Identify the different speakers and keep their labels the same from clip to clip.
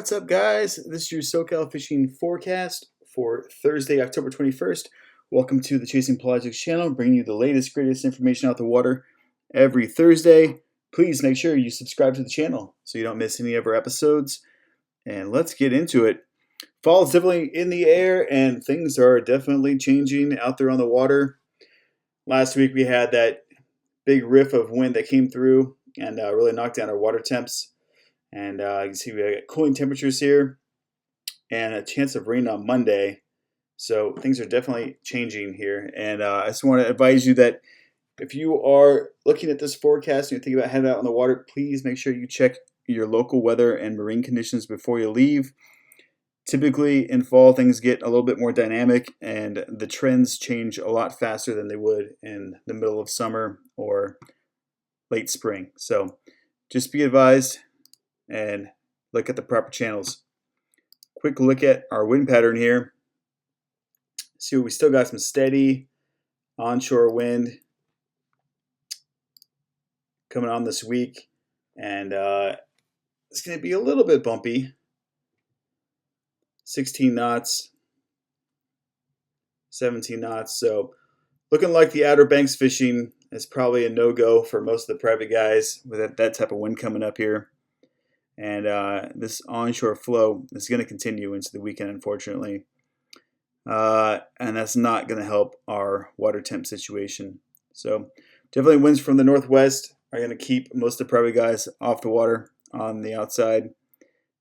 Speaker 1: What's up, guys? This is your SoCal fishing forecast for Thursday, October 21st. Welcome to the Chasing Pelagics Channel, bringing you the latest, greatest information out the water every Thursday. Please make sure you subscribe to the channel so you don't miss any of our episodes. And let's get into it. Fall is definitely in the air, and things are definitely changing out there on the water. Last week we had that big riff of wind that came through and really knocked down our water temps. And you can see we got cooling temperatures here and a chance of rain on Monday. So things are definitely changing here. And I just want to advise you that if you are looking at this forecast and you're thinking about heading out on the water, please make sure you check your local weather and marine conditions before you leave. Typically in fall, things get a little bit more dynamic and the trends change a lot faster than they would in the middle of summer or late spring. So just be advised and look at the proper channels. Quick look at our wind pattern here. See, we still got some steady onshore wind coming on this week, and it's going to be a little bit bumpy. 16 knots, 17 knots. So looking like the Outer Banks fishing is probably a no-go for most of the private guys with that type of wind coming up here. And this onshore flow is going to continue into the weekend, unfortunately. And that's not going to help our water temp situation. So definitely winds from the northwest are going to keep most of the private guys off the water on the outside.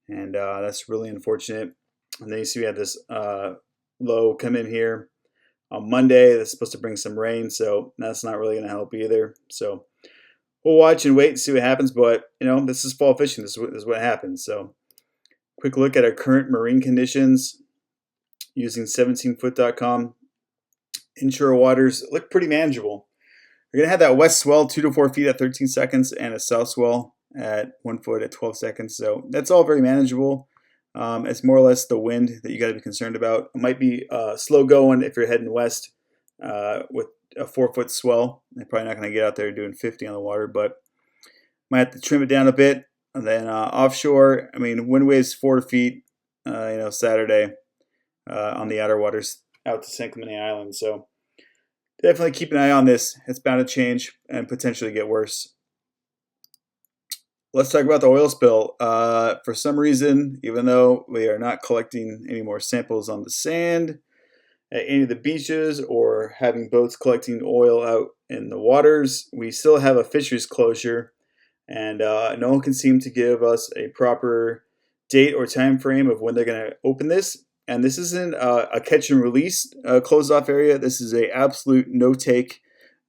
Speaker 1: And that's really unfortunate. And then you see we have this low come in here on Monday. That's supposed to bring some rain. So that's not really going to help either. So we'll watch and wait and see what happens, but this is fall fishing. This is what happens. So quick look at our current marine conditions using 17foot.com. Inshore waters look pretty manageable. We're going to have that west swell 2 to 4 feet at 13 seconds and a south swell at 1 foot at 12 seconds. So that's all very manageable. It's more or less the wind that you got to be concerned about. It might be slow going if you're heading west with a 4-foot swell. They're probably not going to get out there doing 50 on the water, but might have to trim it down a bit. And then offshore, wind waves 4 feet, Saturday on the outer waters out to San Clemente Island. So definitely keep an eye on this. It's bound to change and potentially get worse. Let's talk about the oil spill. For some reason, even though we are not collecting any more samples on the sand at any of the beaches or having boats collecting oil out in the waters, we still have a fisheries closure, and no one can seem to give us a proper date or time frame of when they're going to open this. And this isn't a catch and release closed off area. This is a absolute no take,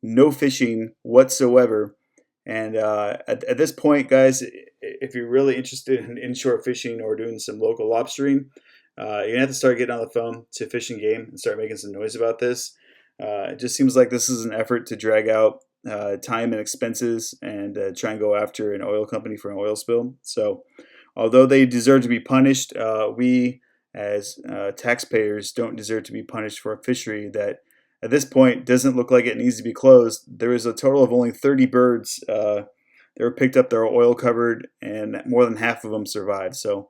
Speaker 1: no fishing whatsoever. And at this point, guys, if you're really interested in inshore fishing or doing some local lobstering, you're going to have to start getting on the phone to Fish and Game and start making some noise about this. It just seems like this is an effort to drag out time and expenses and try and go after an oil company for an oil spill. So although they deserve to be punished, we as taxpayers don't deserve to be punished for a fishery that at this point doesn't look like it needs to be closed. There is a total of only 30 birds that were picked up that are oil covered, and more than half of them survived. So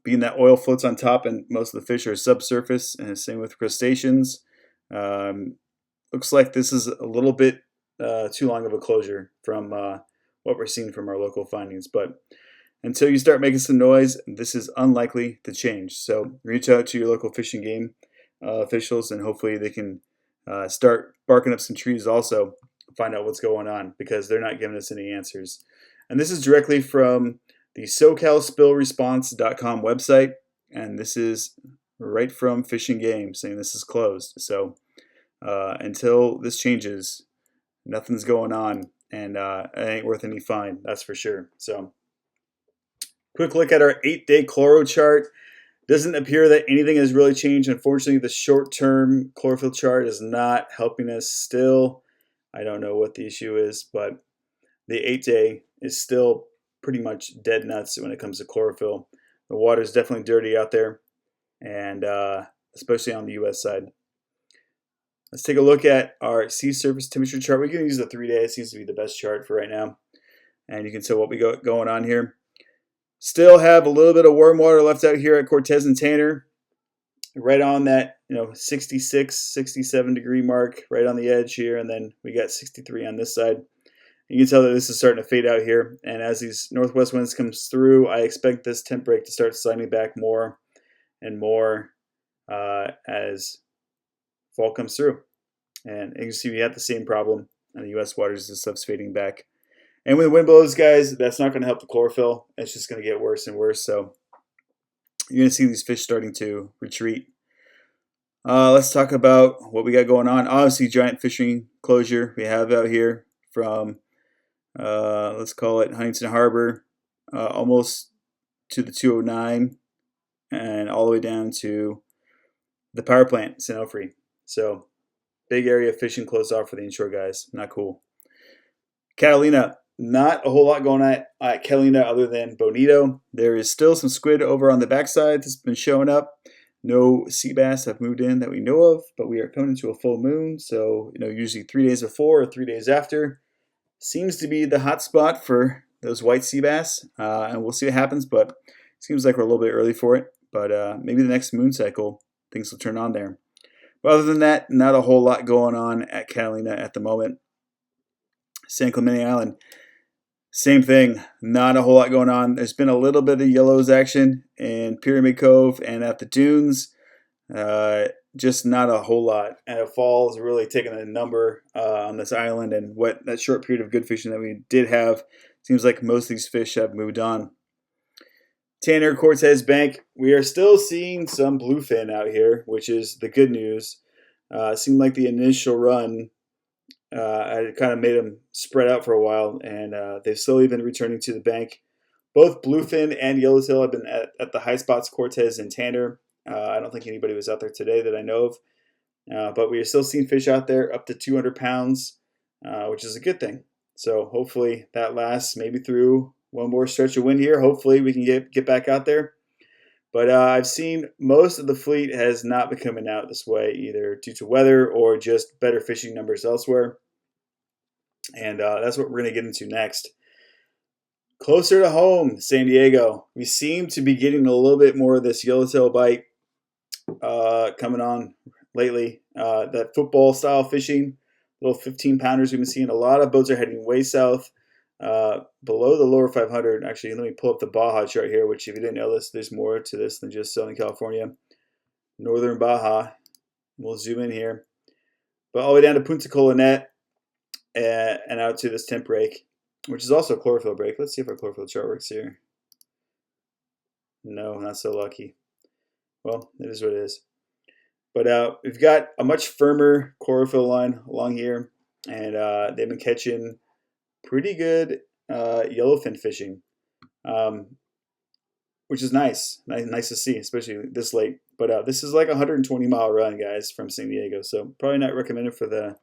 Speaker 1: being that oil floats on top and most of the fish are subsurface, and the same with crustaceans, looks like this is a little bit too long of a closure from what we're seeing from our local findings. But until you start making some noise, this is unlikely to change. So reach out to your local Fish and Game officials, and hopefully they can start barking up some trees also, find out what's going on, because they're not giving us any answers. And this is directly from the SoCalSpillResponse.com website, and this is right from Fish and Game saying this is closed. So until this changes, nothing's going on, and it ain't worth any fine, that's for sure. So quick look at our 8-day chloro chart. Doesn't appear that anything has really changed. Unfortunately, the short-term chlorophyll chart is not helping us still. I don't know what the issue is, but the 8-day is still pretty much dead nuts when it comes to chlorophyll. The water is definitely dirty out there, and especially on the U.S. side. Let's take a look at our sea surface temperature chart. We can use the 3-day. It seems to be the best chart for right now. And you can see what we got going on here. Still have a little bit of warm water left out here at Cortez and Tanner, right on that 66, 67 degree mark, right on the edge here, and then we got 63 on this side. You can tell that this is starting to fade out here, and as these northwest winds comes through, I expect this temp break to start sliding back more and more as fall comes through. And you can see we have the same problem on the U.S. waters. This stuff's fading back. And when the wind blows, guys, that's not going to help the chlorophyll. It's just going to get worse and worse. So you're going to see these fish starting to retreat. Let's talk about what we got going on. Obviously, giant fishing closure we have out here from, let's call it Huntington Harbor, almost to the 209 and all the way down to the power plant, Sanofri. So big area of fishing closed off for the inshore guys. Not cool. Catalina. Not a whole lot going on at Catalina other than bonito. There is still some squid over on the backside that's been showing up. No sea bass have moved in that we know of, but we are coming into a full moon. So, usually 3 days before or 3 days after seems to be the hot spot for those white sea bass. And we'll see what happens, but it seems like we're a little bit early for it. But maybe the next moon cycle, things will turn on there. But other than that, not a whole lot going on at Catalina at the moment. San Clemente Island. Same thing, not a whole lot going on. There's been a little bit of yellows action in Pyramid Cove and at the dunes, just not a whole lot. And fall is really taking a number on this island, and what that short period of good fishing that we did have, seems like most of these fish have moved on. Tanner, Cortez Bank, we are still seeing some bluefin out here, which is the good news. It seemed like the initial run I kind of made them spread out for a while, and they've slowly been returning to the bank. Both bluefin and yellowtail have been at the high spots, Cortez and Tanner. I don't think anybody was out there today that I know of, but we are still seeing fish out there up to 200 pounds, which is a good thing. So hopefully that lasts maybe through one more stretch of wind here. Hopefully we can get back out there. But I've seen most of the fleet has not been coming out this way, either due to weather or just better fishing numbers elsewhere. And that's what we're going to get into next. Closer to home, San Diego. We seem to be getting a little bit more of this yellowtail bite coming on lately. That football-style fishing, little 15-pounders we've been seeing. A lot of boats are heading way south. Below the lower 500, actually, let me pull up the Baja chart here, which if you didn't know this, there's more to this than just Southern California. Northern Baja, we'll zoom in here. But all the way down to Punta Colonet and out to this temp break, which is also a chlorophyll break. Let's see if our chlorophyll chart works here. No, not so lucky. Well, it is what it is. But we've got a much firmer chlorophyll line along here, and they've been catching pretty good yellowfin fishing, which is nice to see, especially this late. But this is like a 120-mile run, guys, from San Diego, so probably not recommended for the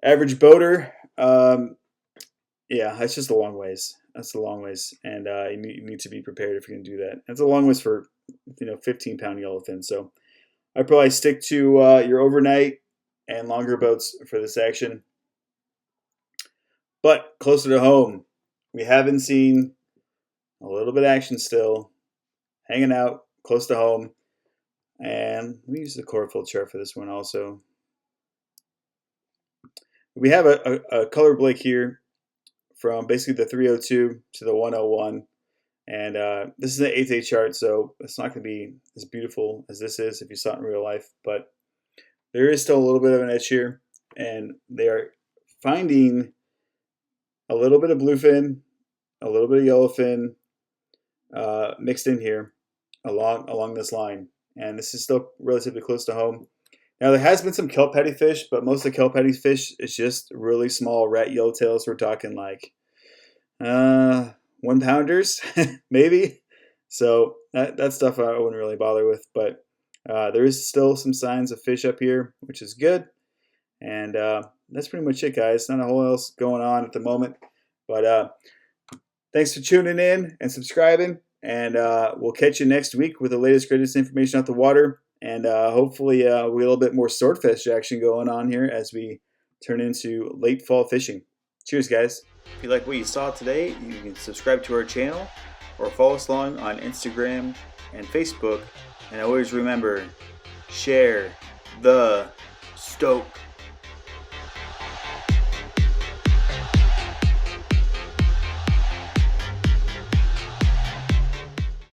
Speaker 1: average boater. Yeah, that's just a long ways. That's a long ways, and you need to be prepared if you're going to do that. It's a long ways for 15-pound yellowfin. So I'd probably stick to your overnight and longer boats for this action. But closer to home, we haven't seen a little bit of action still, hanging out close to home. And let me use the chlorophyll chart for this one also. We have a color break here from basically the 302 to the 101. And this is an 8-day chart, so it's not going to be as beautiful as this is if you saw it in real life. But there is still a little bit of an edge here. And they are finding a little bit of bluefin, a little bit of yellowfin mixed in here along this line. And this is still relatively close to home. Now, there has been some kelp patty fish, but most of the kelp patty fish is just really small rat yellowtails. We're talking like 1-pounders, maybe. So that stuff I wouldn't really bother with. But there is still some signs of fish up here, which is good. And that's pretty much it, guys. Not a whole else going on at the moment. But thanks for tuning in and subscribing. And we'll catch you next week with the latest, greatest information out the water. And hopefully we have a little bit more swordfish action going on here as we turn into late fall fishing. Cheers, guys. If you like what you saw today, you can subscribe to our channel. or follow us along on Instagram and Facebook. And always remember, share the stoke.